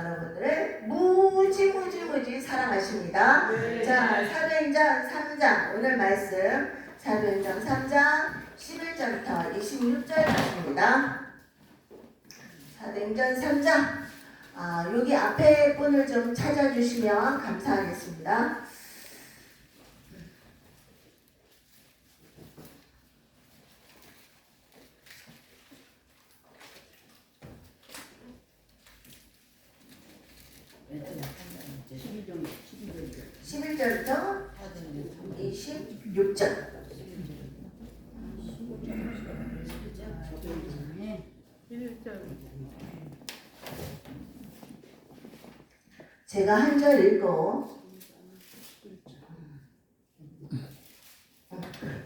여러분들을 무지 사랑하십니다. 네. 자, 사도행전 3장 오늘 말씀 사도행전 3장 11절부터 26절 말씀입니다. 사도행전 3장 여기 앞에 분을 좀 찾아주시면 감사하겠습니다. 네, 11절부터 26절. 제가 한 절 읽고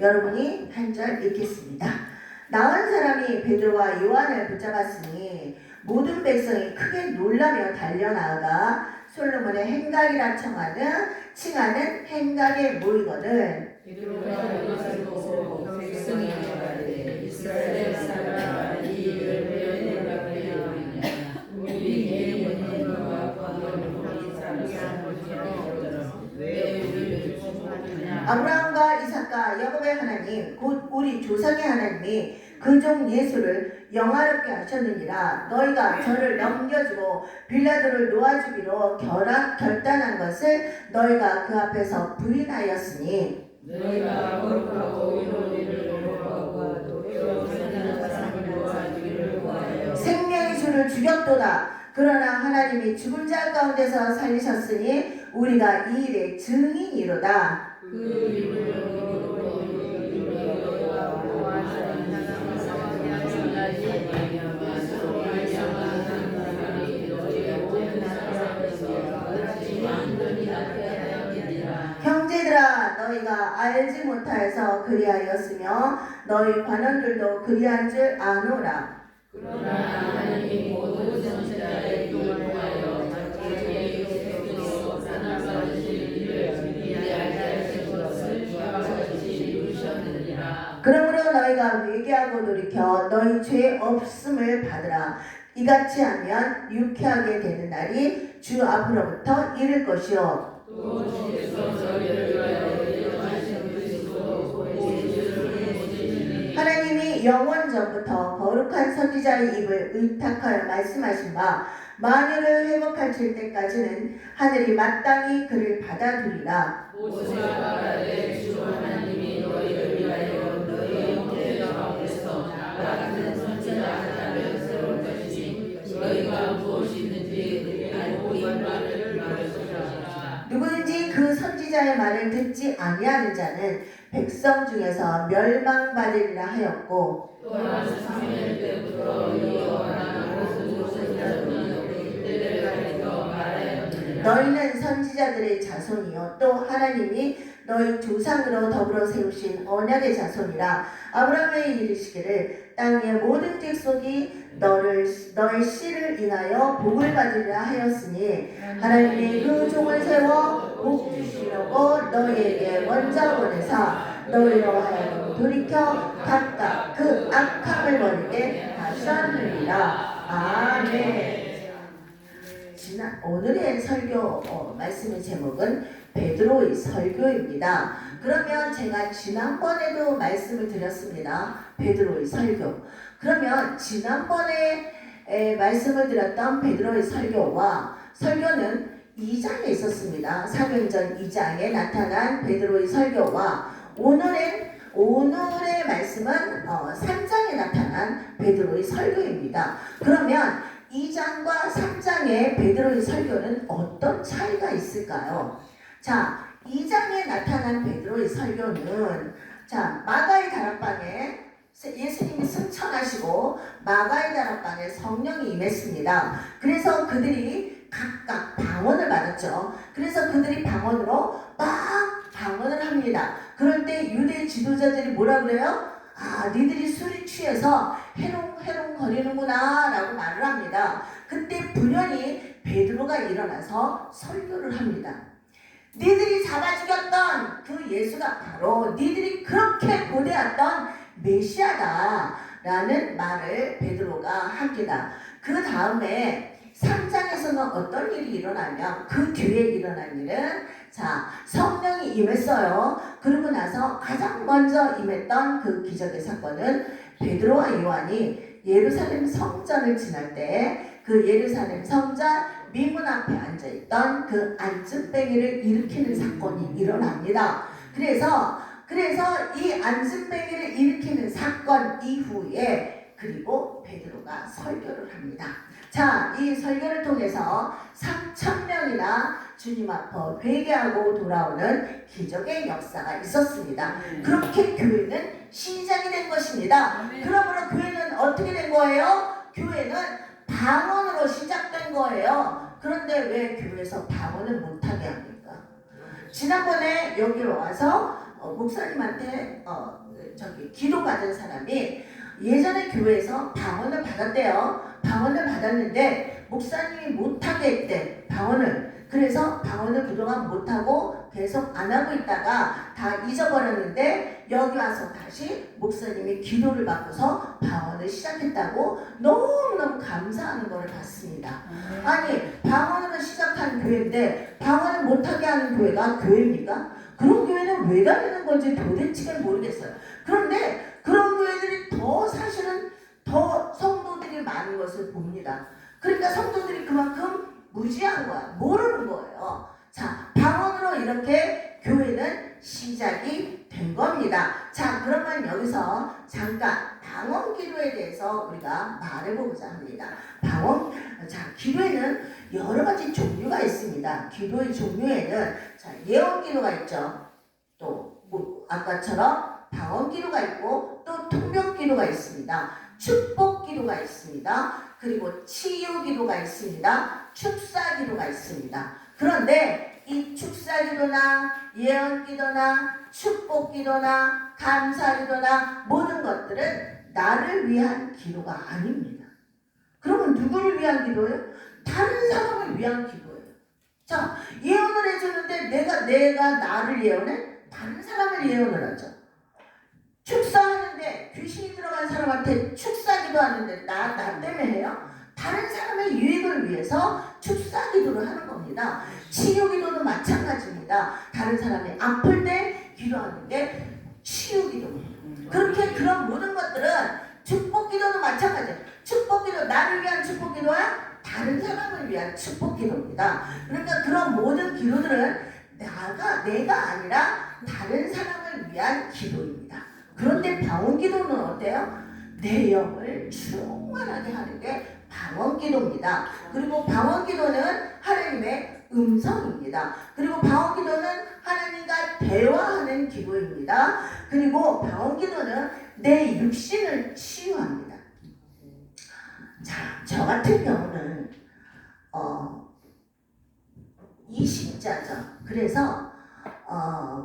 여러분이 한 절 읽겠습니다. 나온 사람이 베드로와 요한을 붙잡았으니 모든 백성이 크게 놀라며 달려나가 솔로몬의 행각이라 칭하는 행각에 모이거늘 베드로가 일어나서 백성이 말하되 이스라엘 사람아 이 일을 왜 놀랍게 하느냐 우리 예언과 과거를 사람이 왜 우리를 조종하느냐 아브라함과 이삭과 야곱의 하나님 곧 우리 조상의 하나님이 그 종 예수를 영화롭게 하셨느니라. 너희가 저를 넘겨주고 빌라도를 놓아주기로 결단한 것을 너희가 그 앞에서 부인하였으니 너희가 거룩하고 의로운 거룩하고 또 선한 사람을 놓아주기를 구하여 생명의 주를 죽였도다. 그러나 하나님이 죽은 자 가운데서 살리셨으니 우리가 이 일의 증인이로다. 형제들아 너희가 알지 못하여서 그리하였으며 너희 관원들도 그리한 줄 아노라. 그러나 하나님이 모든 선지자의 통하여 자기의 계획으로 사랑받으실 일을 미리 알게 하신 것을 주하시지 이루셨느니라. 그러므로 너희가 회개하고 돌이켜 너희 죄 없음을 받으라. 이같이 하면 유쾌하게 되는 날이 주 앞으로부터 이를 것이요 또 주께서 저희를 위하여 예정하신 그리스도 하나님이 영원 전부터 거룩한 선지자의 입을 의탁하여 말씀하신 바 만유를 회복하실 때까지는 하늘이 마땅히 그를 받아들이라. 모세가 말하되 주 하나님이 너희를 위하여 너희 형제 가운데서 나 같은 선지자 하나를 세울 것이니 너희가 무엇이 있는지 알고 이 말을 말하시라. 누구든지 그 선지자의 말을 듣지 아니하는 자는 백성 중에서 멸망받으리라 하였고 또한 사무엘 때부터 이어나 모든 선지자들은 그때를 가리켜 말하였느니라. 너희는 선지자들의 자손이요 또 하나님이 너희 조상으로 더불어 세우신 언약의 자손이라. 아브라함의 이르시기를 땅의 모든 족속이 너의 씨를 인하여 복을 받으리라 하였으니 하나님이 그 종을 세워 복 주시려고 너희에게 먼저 보내사 너희로 하여금 돌이켜 각각 그 악함을 버리게 하셨느니라. 아멘. 오늘의 설교 말씀의 제목은 베드로의 설교입니다. 그러면 제가 지난번에도 말씀을 드렸습니다. 베드로의 설교. 그러면 지난번에 말씀을 드렸던 베드로의 설교는 2장에 있었습니다. 사도행전 2장에 나타난 베드로의 설교와 오늘의 말씀은 3장에 나타난 베드로의 설교입니다. 그러면 2장과 3장의 베드로의 설교는 어떤 차이가 있을까요? 자, 2장에 나타난 베드로의 설교는 마가의 다락방에 예수님이 승천하시고 마가의 다락방에 성령이 임했습니다. 그래서 그들이 각각 방언을 받았죠. 그래서 그들이 방언으로 막 방언을 합니다. 그럴 때 유대 지도자들이 뭐라 그래요? 니들이 술이 취해서 해롱해롱 거리는구나 라고 말을 합니다. 그때 불현이 베드로가 일어나서 설교를 합니다. 니들이 잡아 죽였던 그 예수가 바로 니들이 그렇게 고대했던 메시아다 라는 말을 베드로가 합니다. 그 다음에 3장에서는 어떤 일이 일어나면 그 뒤에 일어난 일은 성령이 임했어요. 그러고 나서 가장 먼저 임했던 그 기적의 사건은 베드로와 요한이 예루살렘 성전을 지날 때 그 예루살렘 성전 미문 앞에 앉아있던 그 안증뱅이를 일으키는 사건이 일어납니다. 그래서 이 안증뱅이를 일으키는 사건 이후에 그리고 베드로가 설교를 합니다. 이 설교를 통해서 3,000명이나 주님 앞에 회개하고 돌아오는 기적의 역사가 있었습니다. 그렇게 교회는 시작이 된 것입니다. 그러므로 교회는 어떻게 된 거예요? 교회는 방언으로 시작된 거예요. 그런데 왜 교회에서 방언을 못하게 합니까? 지난번에 여기로 와서 목사님한테 기도 받은 사람이 예전에 교회에서 방언을 받았대요. 방언을 받았는데 목사님이 못하게 했대, 방언을. 그래서 방언을 그동안 못하고 계속 안 하고 있다가 다 잊어버렸는데 여기 와서 다시 목사님이 기도를 받고서 방언을 시작했다고 너무너무 감사하는 것을 봤습니다. 아니, 방언으로 시작한 교회인데 방언을 못하게 하는 교회가 교회입니까? 그런 교회는 왜 다니는 건지 도대체 모르겠어요. 그런데 그런 교회들이 사실은 더 성도들이 많은 것을 봅니다. 그러니까 성도들이 그만큼 무지한 거야. 모르는 거예요. 방언으로 이렇게 교회는 시작이 된 겁니다. 그러면 여기서 잠깐 방언 기도에 대해서 우리가 말해보고자 합니다. 기도에는 여러 가지 종류가 있습니다. 기도의 종류에는 예언 기도가 있죠. 또 아까처럼 방언 기도가 있고 또 통역 기도가 있습니다. 축복 기도가 있습니다. 그리고 치유 기도가 있습니다. 축사 기도가 있습니다. 그런데 이 축사 기도나 예언 기도나 축복 기도나 감사 기도나 모든 것들은 나를 위한 기도가 아닙니다. 그러면 누구를 위한 기도예요? 다른 사람을 위한 기도예요. 예언을 해주는데 내가 나를 예언해? 다른 사람을 예언을 하죠. 축사하는데 귀신이 들어간 사람한테 축사 기도하는데 나 때문에 해요? 다른 사람의 유익을 위해서 축사 기도를 하는 겁니다. 치유 기도도 마찬가지입니다. 다른 사람이 아플 때 기도하는 게 치유 기도입니다. 그렇게 그런 모든 것들은 축복 기도도 마찬가지예요. 축복 기도, 나를 위한 축복 기도야 다른 사람을 위한 축복 기도입니다. 그러니까 그런 모든 기도들은 내가 아니라 다른 사람을 위한 기도입니다. 그런데 방언 기도는 어때요? 내 영을 충만하게 하는 게 방언 기도입니다. 그리고 방언 기도는 하나님의 음성입니다. 그리고 방언 기도는 하나님과 대화하는 기도입니다. 그리고 방언 기도는 내 육신을 치유합니다. 저 같은 경우는 이식자죠. 그래서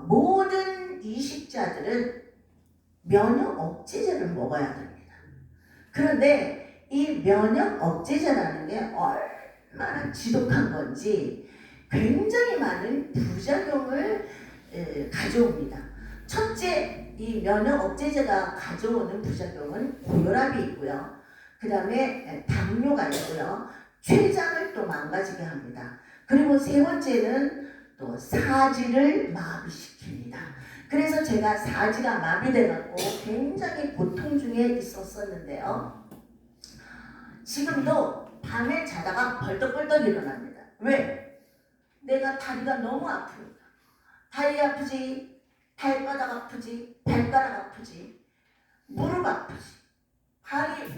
모든 이식자들은 면역 억제제를 먹어야 됩니다. 그런데 이 면역 억제제라는 게 얼마나 지독한 건지 굉장히 많은 부작용을 가져옵니다. 첫째, 이 면역 억제제가 가져오는 부작용은 고혈압이 있고요. 그 다음에 당뇨가 있고요. 췌장을 또 망가지게 합니다. 그리고 세 번째는 또 사지를 마비시킵니다. 그래서 제가 사지가 마비돼갖고 굉장히 고통 중에 있었었는데요. 지금도 밤에 자다가 벌떡벌떡 일어납니다. 왜? 내가 다리가 너무 아프니까. 다리 아프지, 발바닥 아프지, 발가락 아프지, 무릎 아프지.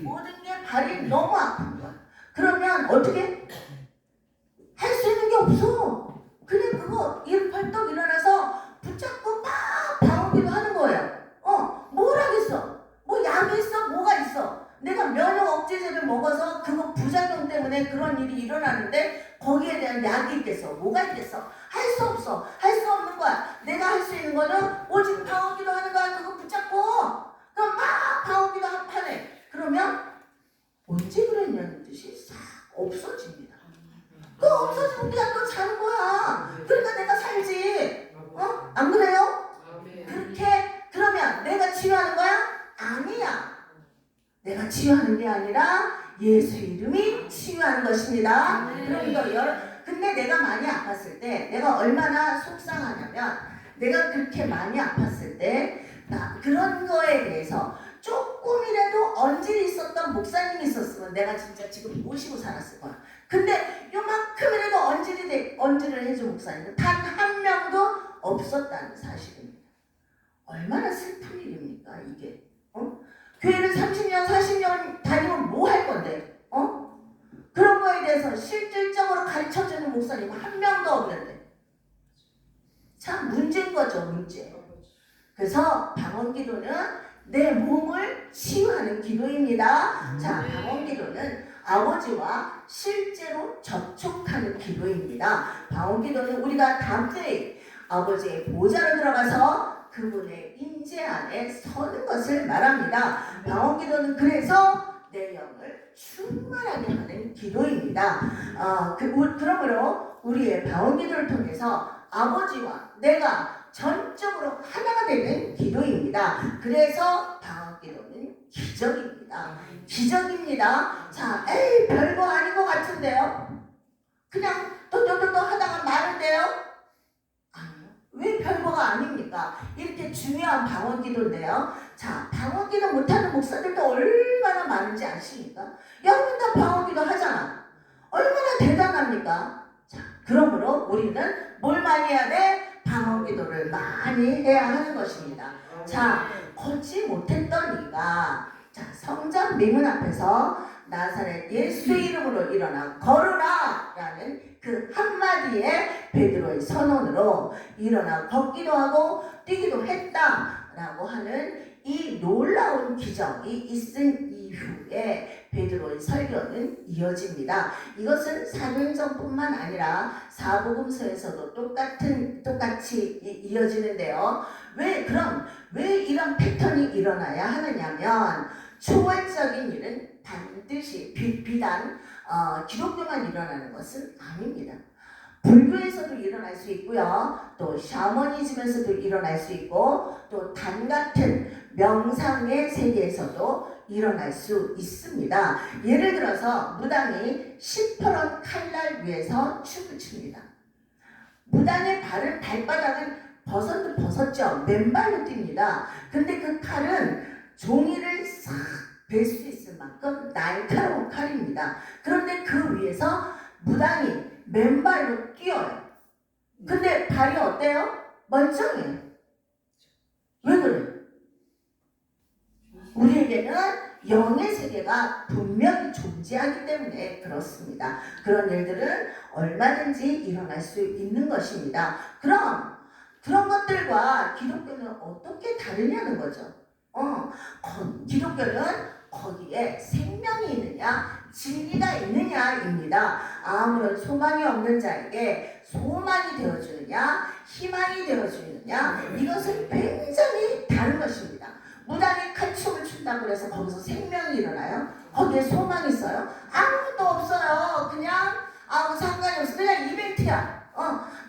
모든 게 발이 너무 아픈 거야. 그러면 어떻게? 할 수 있는 게 없어. 그냥 그거 벌떡 일어나서 붙잡고 막 방언기도 하는 거예요. 뭘 하겠어? 뭐 약이 있어? 뭐가 있어? 내가 면역 억제제를 먹어서 그거 부작용 때문에 그런 일이 일어나는데 거기에 대한 약이 있겠어? 뭐가 있겠어? 할 수 없어. 할 수 없는 거야. 내가 할 수 있는 거는 오직 방언기도 하는 거야. 그거 붙잡고 그럼 막 방언기도 한 판에. 그러면 언제 그랬냐는 듯이 싹 없어집니다. 그거 없어지면 그냥 또 자는 거야. 그러니까 내가 살지. 안 그래요? 그렇게 그러면 내가 치유하는 거야? 아니야. 내가 치유하는 게 아니라 예수 이름이 치유. 치유하는 것입니다. 그럼 근데 내가 많이 아팠을 때 내가 얼마나 속상하냐면 내가 그렇게 많이 아팠을 때 그런 거에 대해서 조금이라도 언질이 있었던 목사님이 있었으면 내가 진짜 지금 모시고 살았을 거야. 근데 요만큼이라도 언질을 해준 목사님은 단 한 명도 없었다는 사실입니다. 얼마나 슬픈 일입니까 이게? 교회를 30년 40년 다니면 뭐 할 건데? 그런 거에 대해서 실질적으로 가르쳐주는 목사님 한 명도 없는데 참 문제인 거죠, 문제. 그래서 방언기도는 내 몸을 치유하는 기도입니다. 자, 방언기도는 아버지와 실제로 접촉하는 기도입니다. 방언기도는 우리가 담대히 아버지의 보좌로 들어가서 그분의 임재 안에 서는 것을 말합니다. 방언기도는 그래서 내 영을 충만하게 하는 기도입니다. 그러므로 우리의 방언기도를 통해서 아버지와 내가 전적으로 하나가 되는 기도입니다. 그래서 방언기도는 기적입니다. 기적입니다. 자, 에이 별거 아닌 것 같은데요? 그냥 또 하다가 마는데요? 아니요. 왜 별거가 아닙니까? 이렇게 중요한 방언기도인데요. 자, 방언기도 못하는 목사들도 얼마나 많은지 아십니까? 여러분 다 방언기도 하잖아. 얼마나 대단합니까? 자, 그러므로 우리는 뭘 많이 해야 돼? 방언기도를 많이 해야 하는 것입니다. 자, 걷지 못했던 이가 성전 미문 앞에서 나사렛 예수 이름으로 일어나 걸으라 라는 그 한마디의 베드로의 선언으로 일어나 걷기도 하고 뛰기도 했다 라고 하는 이 놀라운 기적이 있은 이후에 베드로의 설교는 이어집니다. 이것은 사도행전뿐만 아니라 사복음서에서도 똑같이 이어지는데요. 왜 이런 패턴이 일어나야 하느냐면 초월적인 일은 반드시 비단 기독교만 일어나는 것은 아닙니다. 불교에서도 일어날 수 있고요. 또 샤머니즘에서도 일어날 수 있고 또 단 같은 명상의 세계에서도 일어날 수 있습니다. 예를 들어서 무당이 시퍼런 칼날 위에서 춤을 춥니다. 무당의 발바닥은 벗었죠. 맨발로 뜁니다. 근데 그 칼은 종이를 싹 벨 수 있을 만큼 날카로운 칼입니다. 그런데 그 위에서 무당이 맨발로 뛰어요. 근데 발이 어때요? 멀쩡해요. 왜 그래? 우리에게는 영의 세계가 분명히 존재하기 때문에 그렇습니다. 그런 일들은 얼마든지 일어날 수 있는 것입니다. 그럼 그런 것들과 기독교는 어떻게 다르냐는 거죠. 기독교는 거기에 생명이 있느냐 진리가 있느냐입니다. 아무런 소망이 없는 자에게 소망이 되어주느냐 희망이 되어주느냐 이것은 굉장히 다른 것입니다. 무당이 칼춤을 춘다고 해서 거기서 생명이 일어나요? 거기에 소망이 있어요? 아무것도 없어요. 그냥 아무 상관이 없어. 그냥 이벤트야.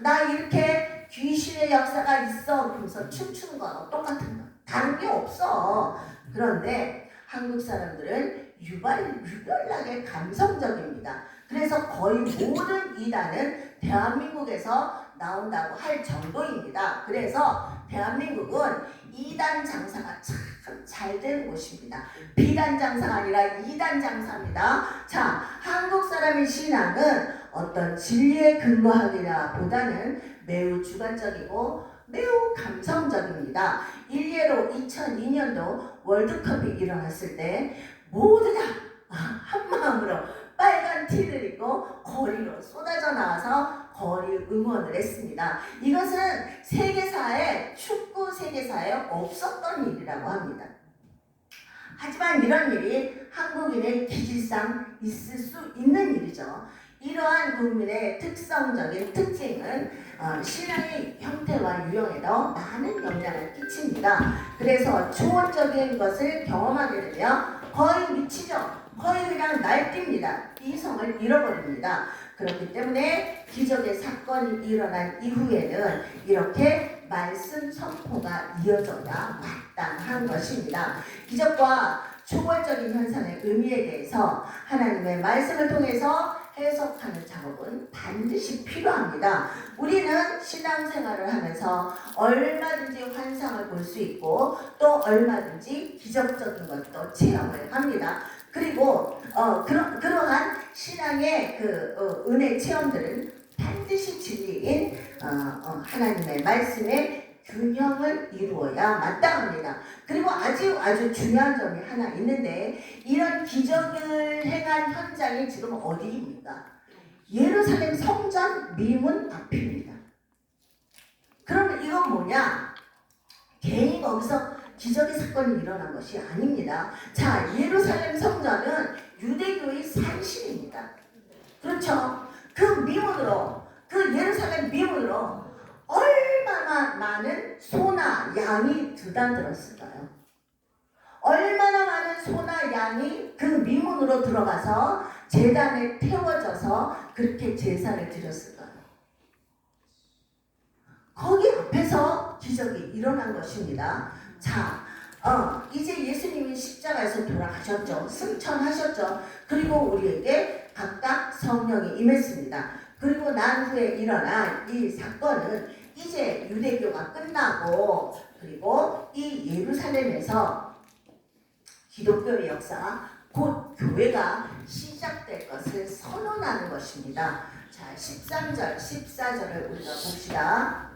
나 이렇게 귀신의 역사가 있어. 그러면서 춤추는 거하고 똑같은 거. 다른 게 없어. 그런데 한국 사람들은 유별나게 감성적입니다. 그래서 거의 모든 이단은 대한민국에서 나온다고 할 정도입니다. 그래서 대한민국은 이단 장사가 참 잘 된 곳입니다. 비단 장사가 아니라 이단 장사입니다. 자, 한국 사람의 신앙은 어떤 진리에 근거하기라 보다는 매우 주관적이고 매우 감성적입니다. 일례로 2002년도 월드컵이 일어났을 때 모두 다 한마음으로 빨간 티를 입고 거리로 쏟아져 나와서 거리 응원을 했습니다. 이것은 축구 세계사에 없었던 일이라고 합니다. 하지만 이런 일이 한국인의 기질상 있을 수 있는 일이죠. 이러한 국민의 특성적인 특징은 신앙의 형태와 유형에도 많은 영향을 끼칩니다. 그래서 초월적인 것을 경험하게 되면 거의 미치죠. 거의 그냥 날뜁니다. 이성을 잃어버립니다. 그렇기 때문에 기적의 사건이 일어난 이후에는 이렇게 말씀 선포가 이어져야 마땅한 것입니다. 기적과 초월적인 현상의 의미에 대해서 하나님의 말씀을 통해서 해석하는 작업은 반드시 필요합니다. 우리는 신앙생활을 하면서 얼마든지 환상을 볼 수 있고 또 얼마든지 기적적인 것도 체험을 합니다. 그리고 그러한 신앙의 은혜 체험들은 반드시 진리인 하나님의 말씀에 균형을 이루어야 마땅합니다. 그리고 아주 중요한 점이 하나 있는데 이런 기적을 행한 현장이 지금 어디입니까? 예루살렘 성전 미문 앞입니다. 그러면 이건 뭐냐? 괜히 거기서 기적의 사건이 일어난 것이 아닙니다. 자, 예루살렘 성전은 유대교의 산실입니다. 그렇죠? 그 미문으로, 그 예루살렘 미문으로 얼마나 많은 소나 양이 드나들었을까요? 얼마나 많은 소나 양이 그 미문으로 들어가서 제단에 태워져서 그렇게 제사를 드렸을까요? 거기 앞에서 기적이 일어난 것입니다. 자, 이제 예수님이 십자가에서 돌아가셨죠. 승천하셨죠. 그리고 우리에게 각각 성령이 임했습니다. 그리고 난 후에 일어난 이 사건은 이제 유대교가 끝나고 그리고 이 예루살렘에서 기독교의 역사 곧 교회가 시작될 것을 선언하는 것입니다. 자, 13절, 14절을 우리가 봅시다.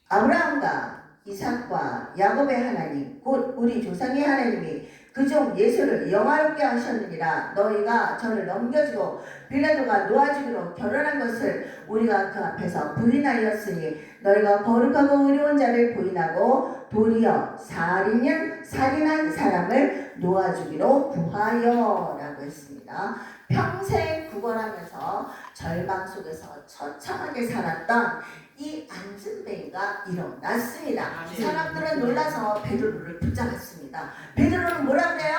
아브라함과 이삭과 야곱의 하나님 곧 우리 조상의 하나님이 그 종 예수를 영화롭게 하셨느니라. 너희가 저를 넘겨주고 빌라도가 놓아주기로 결혼한 것을 우리가 그 앞에서 부인하였으니 너희가 거룩하고 의로운 자를 부인하고 도리어 살인한 사람을 놓아주기로 구하여 라고 했습니다. 평생 구걸하면서 절망 속에서 처참하게 살았던 이 안진뱅이가 일어났습니다. 사람들은 놀라서 베드로를 붙잡았습니다. 베드로는 뭐라 그래요?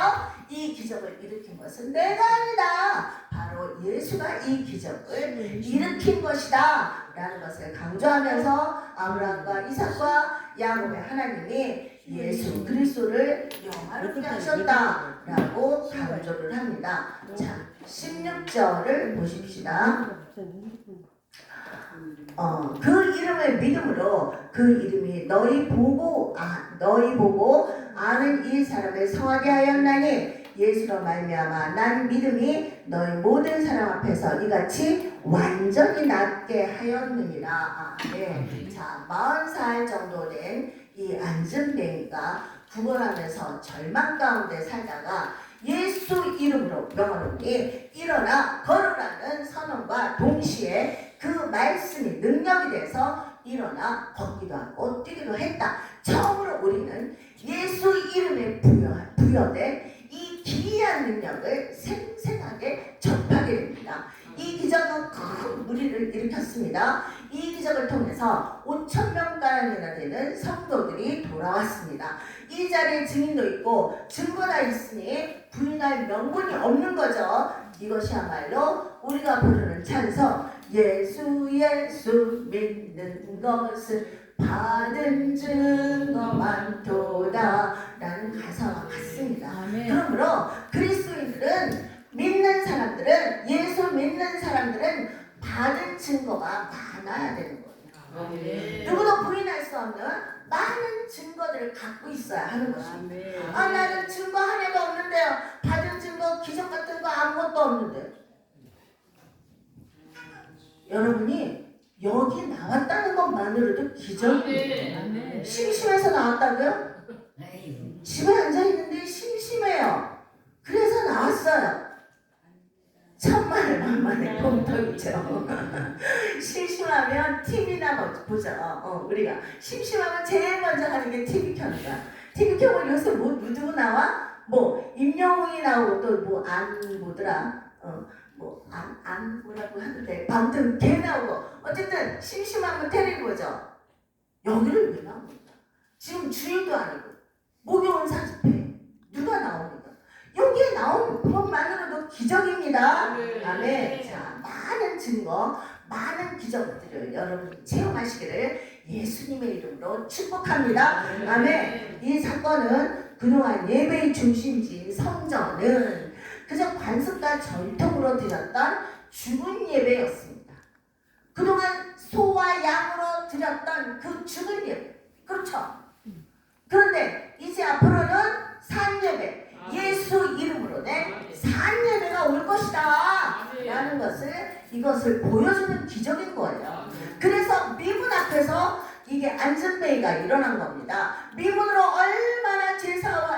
이 기적을 일으킨 것은 내가 아니다. 바로 예수가 이 기적을 일으킨 것이다 라는 것을 강조하면서 아브라함과 이삭과 야곱의 하나님이 예수 그리스도를 영화롭게 하셨다 라고 강조를 합니다. 자, 16절을 보십시다. 그 이름을 믿음으로 그 이름이 너희 보고 아는 이 사람을 성하게 하였나니 예수로 말미암아 난 믿음이 너희 모든 사람 앞에서 이같이 완전히 낫게 하였느니라. 네. 자, 40살 정도 된 이 안진뱅이가 구걸하면서 절망 가운데 살다가 예수 이름으로 명하노니 일어나 걸으라는 선언과 동시에 그 말씀이 능력이 돼서 일어나 걷기도 하고 뛰기도 했다. 처음으로 우리는 예수 이름에 부여된 이 기이한 능력을 생생하게 접하게 됩니다. 이 기적은 큰 무리를 일으켰습니다. 이 기적을 통해서 5,000명가량이나 되는 성도들이 돌아왔습니다. 이 자리에 증인도 있고 증거가 있으니 부인할 명분이 없는 거죠. 이것이야말로 우리가 부르는 찬송 예수 믿는 것을 받은 증거 많도다 라는 가사와 같습니다. 그러므로 그리스도인들은 믿는 사람들은 예수 믿는 사람들은 받은 증거가 많아야 되는 거예요. 누구도 부인할 수 없는 많은 증거들을 갖고 있어야 하는 것입니다. 나는 증거 하나도 없는데요. 받은 증거 기적 같은 거 아무것도 없는데. 여러분이 여기 나왔다는 것만으로도 기적이에요. 심심해서 나왔다고요? 집에 앉아있는데 심심해요. 그래서 나왔어요. 천만에 만만에 공통이죠. 심심하면 TV나 보죠. 우리가 심심하면 제일 먼저 하는 게 TV 켜는 거야. TV 켜면 요새 누구 나와? 임영웅이 나오고 또 안 보더라. 안 뭐라고 하는데 아무튼 걔 나오고 어쨌든 심심하면 테레비 보죠. 여기를 왜 나옵니까? 지금 주일도 아니고 목요일 사집회 누가 나옵니까? 여기에 나온 것만으로도 기적입니다. 아멘. 자, 많은 증거, 많은 기적들을 여러분이 체험하시기를 예수님의 이름으로 축복합니다. 아멘. 이 사건은 그동안 예배의 중심지인 성전은 그저 관습과 전통으로 드렸던 죽은 예배였습니다. 그동안 소와 양으로 드렸던 그 죽은 예배. 그렇죠? 그런데 이제 앞으로는 산 예배, 예수 이름으로 된 산 예배가 올 것이다 라는 이것을 보여주는 기적인 거예요. 그래서 미문 앞에서 이게 안전베이가 일어난 겁니다. 미문으로 얼마나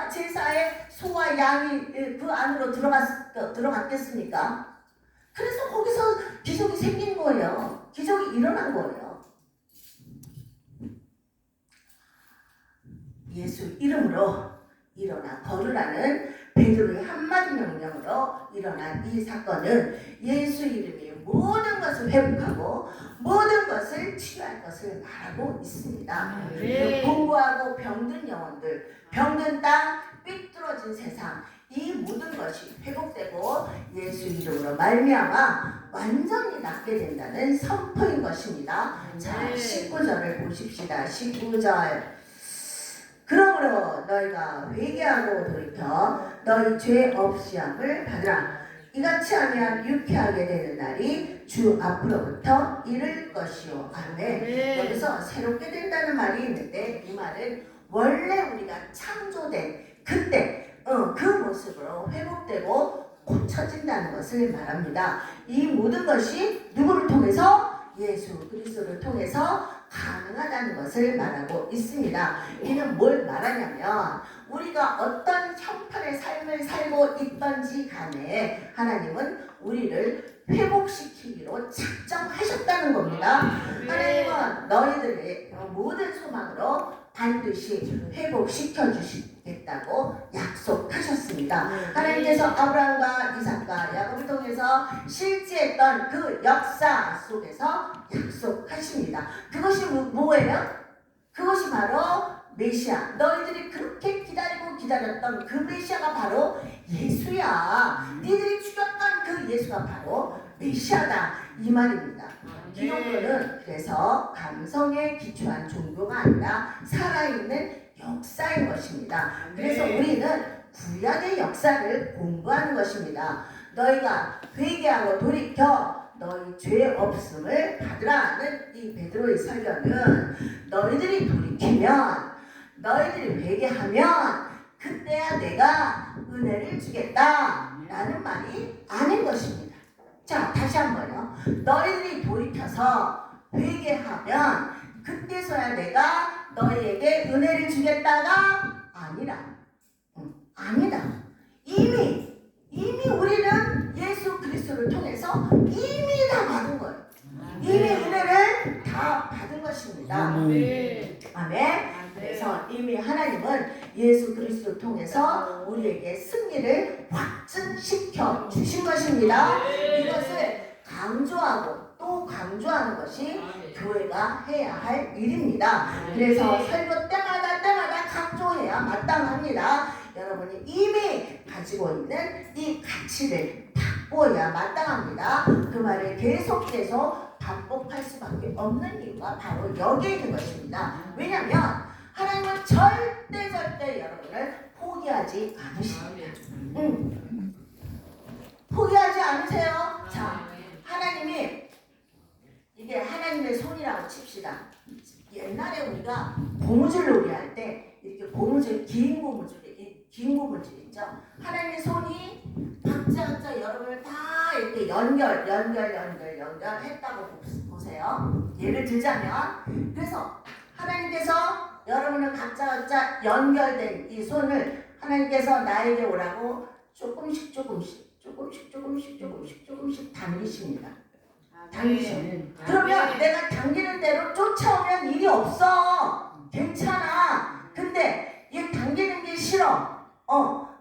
제사의 소와 양이 그 안으로 들어갔겠습니까? 그래서 거기서 기적이 생긴 거예요. 기적이 일어난 거예요. 예수 이름으로 일어나 걸으라는 베드로의 한마디 명령으로 일어난 이 사건은 예수 이름이 모든 것을 회복하고 모든 것을 치유할 것을 말하고 있습니다. 공고하고 병든 영혼들, 병든 땅, 삐뚤어진 세상, 이 모든 것이 회복되고 예수 이름으로 말미암아 완전히 낫게 된다는 선포인 것입니다. 자, 19절을 보십시다. 19절. 그러므로 너희가 회개하고 돌이켜 너희 죄 없이함을 받으라. 이같이 하면 유쾌하게 되는 날이 주 앞으로부터 이를 것이요. 아멘. 여기서 새롭게 된다는 말이 있는데 이 말은 원래 우리가 창조된 그때 그 모습으로 회복되고 고쳐진다는 것을 말합니다. 이 모든 것이 누구를 통해서? 예수 그리스도를 통해서 가능하다는 것을 말하고 있습니다. 이는 뭘 말하냐면 우리가 어떤 형편의 삶을 살고 있던지 간에 하나님은 우리를 회복시키기로 작정하셨다는 겁니다. 하나님은 너희들의 모든 소망으로 반드시 회복시켜 주시겠다고 약속하셨습니다. 하나님께서 아브라함과 이삭과 야곱을 통해서 실제했던 그 역사 속에서 약속하십니다. 그것이 뭐예요? 그것이 바로 메시아. 너희들이 그렇게 기다렸던 그 메시아가 바로 예수야. 니들이 죽였던 그 예수가 바로 메시아다 이 말입니다. 기독교는 그래서 감성에 기초한 종교가 아니라 살아있는 역사인 것입니다. 그래서 우리는 구약의 역사를 공부하는 것입니다. 너희가 회개하고 돌이켜 너희 죄 없음을 받으라는 이 베드로의 설교는 너희들이 돌이키면 너희들이 회개하면 그때야 내가 은혜를 주겠다 라는 말이 아닌 것입니다. 자, 다시 한번요. 너희들이 돌이켜서 회개하면 그때서야 내가 너희에게 은혜를 주겠다가 아니라 아니다. 이미 우리는 예수 그리스도를 통해서 이미 다 받은 거예요. 이미 은혜를 다 받은 것입니다. 아멘. 그래서 이미 하나님은 예수 그리스도를 통해서 우리에게 승리를 확증시켜 주신 것입니다. 이것을 강조하고 또 강조하는 것이 교회가 해야 할 일입니다. 그래서 설교 때마다 강조해야 마땅합니다. 여러분이 이미 가지고 있는 이 가치를 바꿔야 마땅합니다. 그 말을 계속 반복할 수밖에 없는 이유가 바로 여기에 있는 것입니다. 왜냐하면 하나님은 절대 여러분을 포기하지 않으십니다. 포기하지 않으세요. 자, 하나님이 이게 하나님의 손이라고 칩시다. 옛날에 우리가 고무줄 놀이 할 때 이렇게 고무줄 긴 고무줄 있죠. 하나님의 손이 각자 여러분을 다 이렇게 연결했다고 보세요. 예를 들자면 그래서 하나님께서 여러분은 각자 연결된 이 손을 하나님께서 나에게 오라고 조금씩 당기십니다. 당기십니다. 그러면 내가 당기는 대로 쫓아오면 일이 없어. 괜찮아. 근데 얘 당기는 게 싫어.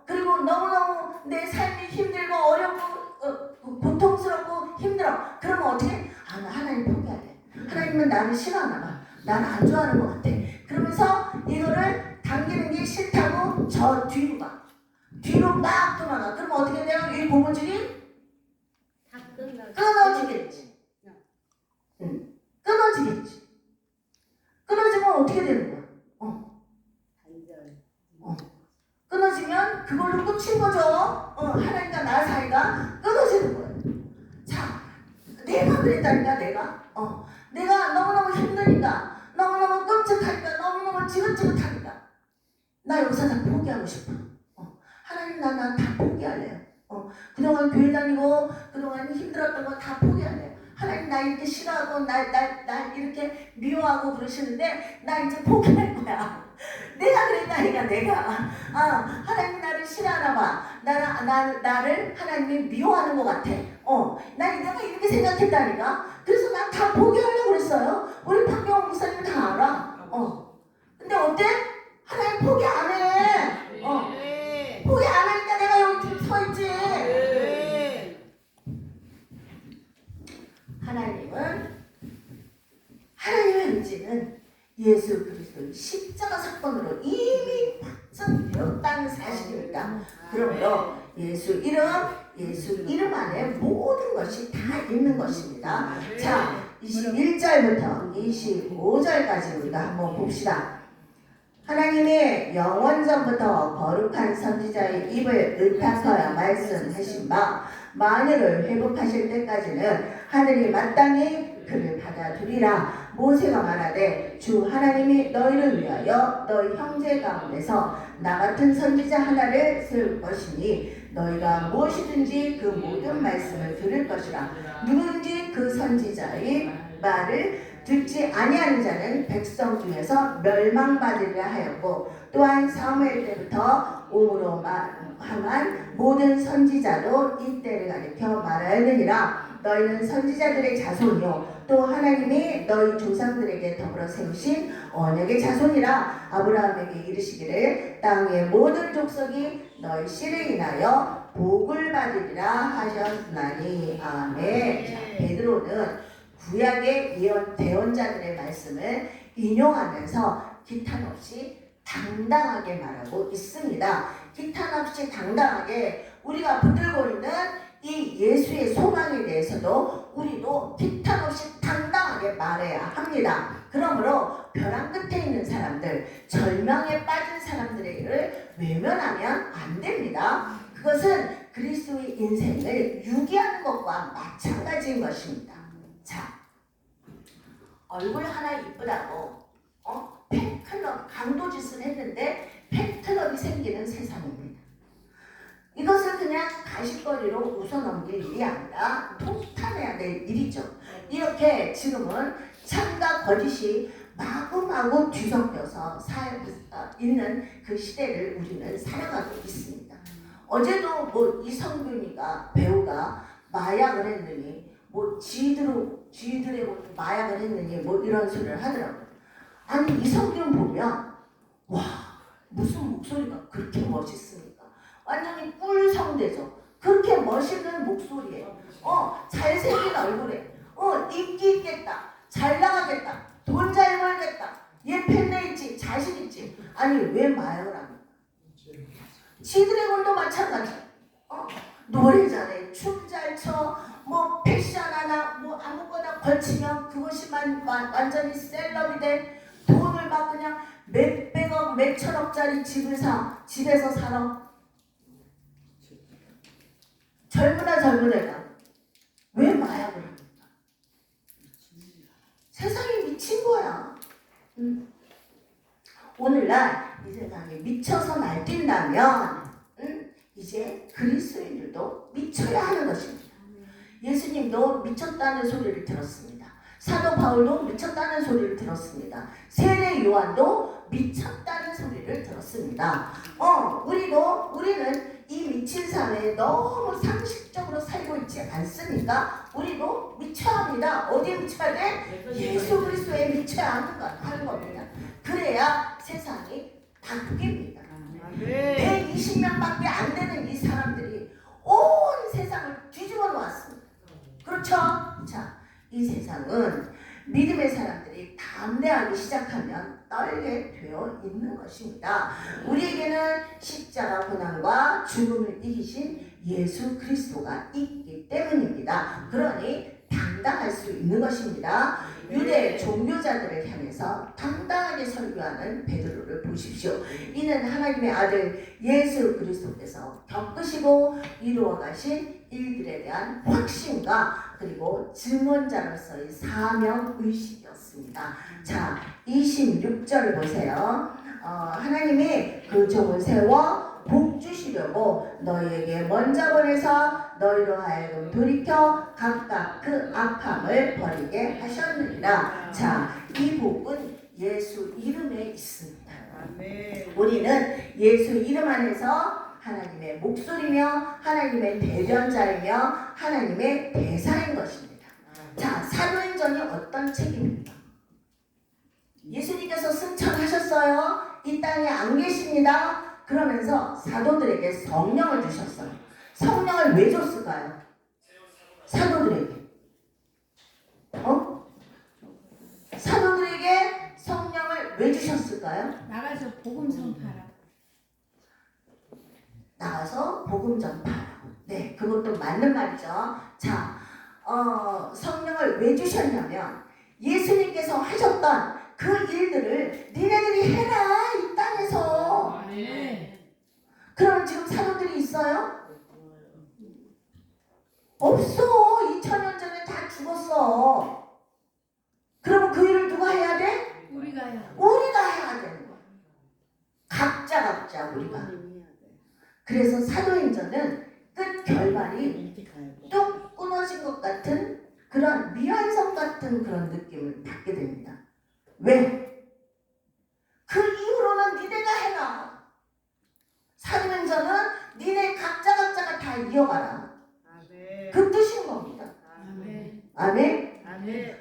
그리고 너무너무 내 삶이 힘들고 어렵고 고통스럽고 힘들어. 그러면 어떻게? 하나님 포기하래. 하나님은 나를 싫어하나 봐. 나를 안 좋아하는 것 같아. 그러면서 이거를 당기는 게 싫다고 저 뒤로 가. 뒤로 막 도망가. 그러면 어떻게 돼요? 이 고무줄이 끊어지겠지. 끊어지겠지. 끊어져. 하나님과 나 사이가 끊어지는 거예요. 자, 내가 그랬다니까, 내가 너무너무 힘드니까, 너무너무 끔찍하니까, 너무너무 지긋지긋하니까 나 여기서 다 포기하고 싶어. 하나님 나 다 포기할래요. 그동안 교회 다니고 그동안 힘들었던 거 다 포기할래요. 하나님 나 이렇게 싫어하고 날 이렇게 미워하고 그러시는데 나 이제 포기할 거야. 내가 그랬다니까. 하나님 나를 싫어하나 봐. 나를 하나님이 미워하는 것 같아. 내가 이렇게 생각했다니까. 그래서 난 다 포기하려고 그랬어요. 우리 박경호 목사님 다 알아. 근데 어때? 하나님 포기 안 해. 포기 안 하니까 내가 여기 지금 서 있지. 하나님의 의지는 예수 그리스도의 십자가 사건으로 이미 확정되었다는 사실입니다. 그러므로 예수 이름 안에 모든 것이 다 있는 것입니다. 자, 21절부터 25절까지 우리가 한번 봅시다. 하나님의 영원전부터 거룩한 선지자의 입을 의탁하여 말씀하신 바 만유를 회복하실 때까지는 하늘이 마땅히 그를 받아두리라. 모세가 말하되 주 하나님이 너희를 위하여 너희 형제 가운데서 나 같은 선지자 하나를 세울 것이니 너희가 무엇이든지 그 모든 말씀을 들을 것이라. 누구든지 그 선지자의 말을 듣지 아니하는 자는 백성 중에서 멸망받으리라 하였고, 또한 사무엘 때부터 옴으로 함한 모든 선지자도 이때를 가리켜 말하였느니라. 너희는 선지자들의 자손이요 또 하나님이 너희 조상들에게 더불어 세우신 언약의 자손이라. 아브라함에게 이르시기를 땅의 모든 족속이 너희 씨를 인하여 복을 받으리라 하셨나니. 아멘. 자, 베드로는 구약의 대언자들의 말씀을 인용하면서 기탄 없이 당당하게 말하고 있습니다. 기탄 없이 당당하게 우리가 붙들고 있는 이 예수의 소망에 대해서도 우리도 기탄 없이 당당하게 말해야 합니다. 그러므로 벼랑 끝에 있는 사람들, 절망에 빠진 사람들의 일을 외면하면 안 됩니다. 그것은 그리스도의 인생을 유기하는 것과 마찬가지인 것입니다. 자, 얼굴 하나 이쁘다고 팬클럽 강도짓을 했는데 팬클럽이 생기는 세상입니다. 이것을 그냥 가십거리로 웃어넘길 일이 아니라 통탄해야 될 일이죠. 이렇게 지금은 참과 거짓이 마구마구 뒤섞여서 있는 그 시대를 우리는 살아가고 있습니다. 어제도 이성균이가 배우가 마약을 했느니 지들의 마약을 했느니 이런 소리를 하더라고요. 아니 이성균 보면 와 무슨 목소리가 그렇게 멋있습니까? 완전히 꿀성대죠. 그렇게 멋있는 목소리에 잘생긴 얼굴에 인기 있겠다, 잘 나가겠다, 돈 잘 벌겠다, 얘 팬네 있지, 자신 있지. 아니 왜 마약을 합니까? 지드래곤도 마찬가지. 노래 잘해, 춤 잘 춰, 패션 하나 아무거나 걸치면 그것이 완전히 셀럽이 돼. 돈을 막 그냥 몇백억, 몇천억짜리 집에서 살아. 젊은 애가 왜 마약을 합니까? 세상이 미친 거야. 오늘날 이 세상에 미쳐서 날뛴다면 이제 그리스도인들도 미쳐야 하는 것입니다. 예수님도 미쳤다는 소리를 들었습니다. 사도 바울도 미쳤다는 소리를 들었습니다. 세례 요한도 미쳤다는 소리를 들었습니다. 우리는 이 미친 사회에 너무 상식적으로 살고 있지 않습니까? 우리도 미쳐야 합니다. 어디에 미쳐야 돼? 예수 그리스도에 미쳐야 하는 겁니다. 그래야 세상이 바뀝니다. 120명밖에 안 되는 이 사람들이 온 세상을 뒤집어 놓았습니다. 그렇죠? 자, 이 세상은 믿음의 사람들이 담대하기 시작하면 떨게 되어 있는 것입니다. 우리에게는 십자가 고난과 죽음을 이기신 예수 그리스도가 있기 때문입니다. 그러니 감당할 수 있는 것입니다. 유대 종교자들을 향해서 당당하게 설교하는 베드로를 보십시오. 이는 하나님의 아들 예수 그리스도께서 겪으시고 이루어 가신 일들에 대한 확신과 그리고 증언자로서의 사명의식이었습니다. 자, 26절을 보세요. 하나님이 그 종을 세워 복 주시려고 너희에게 먼저 보내서 너희로 하여금 돌이켜 각각 그 악함을 버리게 하셨느니라. 자, 이 복은 예수 이름에 있습니다. 우리는 예수 이름 안에서 하나님의 목소리며 하나님의 대변자이며 하나님의 대사인 것입니다. 자, 사도행전이 어떤 책입니까? 예수님께서 승천하셨어요. 이 땅에 안 계십니다. 그러면서 사도들에게 성령을 주셨어요. 성령을 왜 줬을까요? 사도들에게. 사도들에게 성령을 왜 주셨을까요? 나가서 복음 전파라. 나가서 복음 전파라고. 네, 그것도 맞는 말이죠. 자, 성령을 왜 주셨냐면 예수님께서 하셨던 그 일들을 니네들이 해라 이 땅에서. 그럼 지금 사도들이 있어요? 없어. 2000년 전에 다 죽었어. 그러면 그 일을 누가 해야 돼? 우리가 해야 되는 거야. 각자 우리가. 그래서 사도행전은 끝 결말이 뚝 끊어진 것 같은 그런 미완성 같은 그런 느낌을 받게 됩니다. 왜? 그 이후로는 니네가 해라. 사도행전은 니네 각자가 다 이어가라. 그 뜻인 겁니다. 아멘.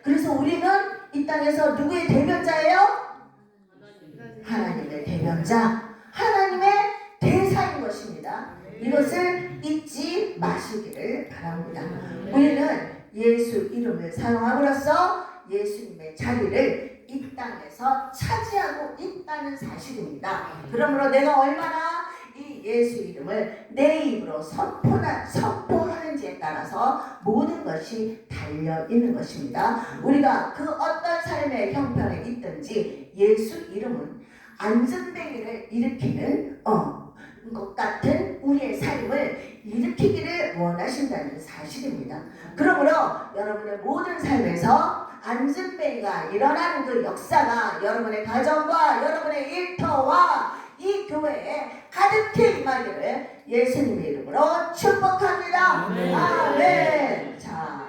그래서 우리는 이 땅에서 누구의 대변자예요? 하나님의 대변자, 하나님의 대사인 것입니다. 이것을 잊지 마시기를 바랍니다. 우리는 예수 이름을 사용함으로써 예수님의 자리를 이 땅에서 차지하고 있다는 사실입니다. 그러므로 내가 얼마나 이 예수 이름을 내 입으로 선포하는지에 따라서 모든 것이 달려 있는 것입니다. 우리가 그 어떤 삶의 형편에 있든지 예수 이름은 안전뱅이를 일으키는 것 같은 우리의 삶을 일으키기를 원하신다는 사실입니다. 그러므로 여러분의 모든 삶에서 안전뱅이가 일어나는 그 역사가 여러분의 가정과 여러분의 일터와 이 교회에 가득히 임하기를 예수님의 이름으로 축복합니다. 아멘. 자,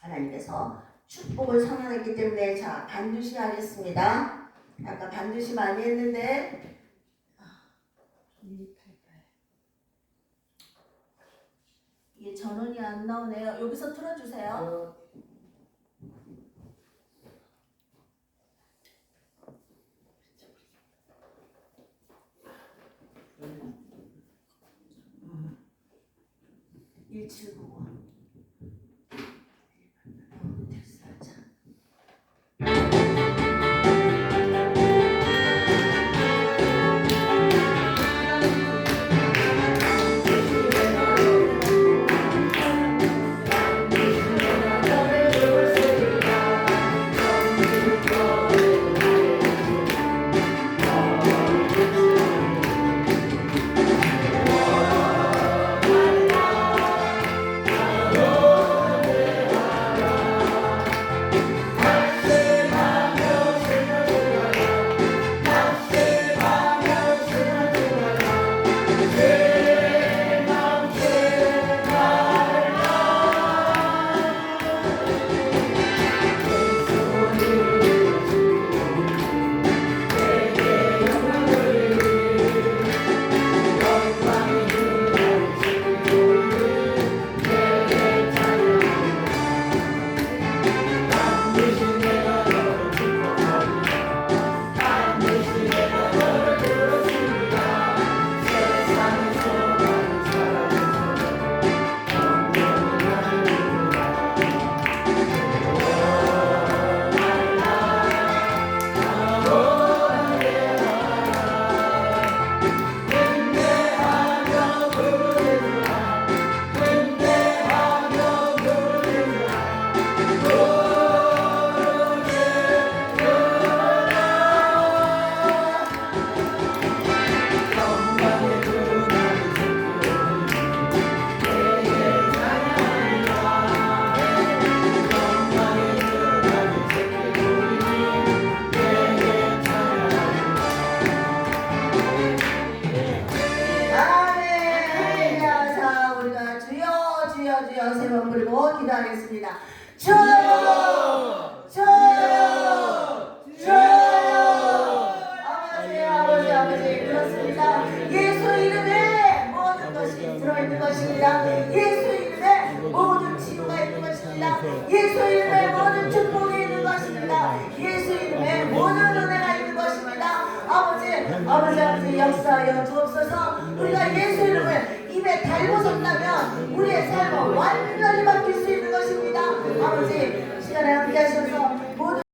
하나님께서 축복을 선언했기 때문에 자 반드시 하겠습니다. 아까 반드시 많이 했는데 이게 전원이 안 나오네요. 여기서 틀어주세요. 주여 세 번 부르고 기도하겠습니다. 주여 주여 주여 아버지 그렇습니다. 예수 이름에 모든 것이 들어있는 것입니다. 예수 이름에 모든 치유가 있는 것입니다. 예수 이름에 모든 축복이 있는 것입니다. 예수 이름에 모든 은혜가 있는 것입니다. 아버지 역사하여 주옵소서. 우리가 예수 이름을 입에 달고 섰다면 우리의 삶은 완전히 바뀔 수 있는 것입니다. 아버지 시간에 함께 하셔서 모든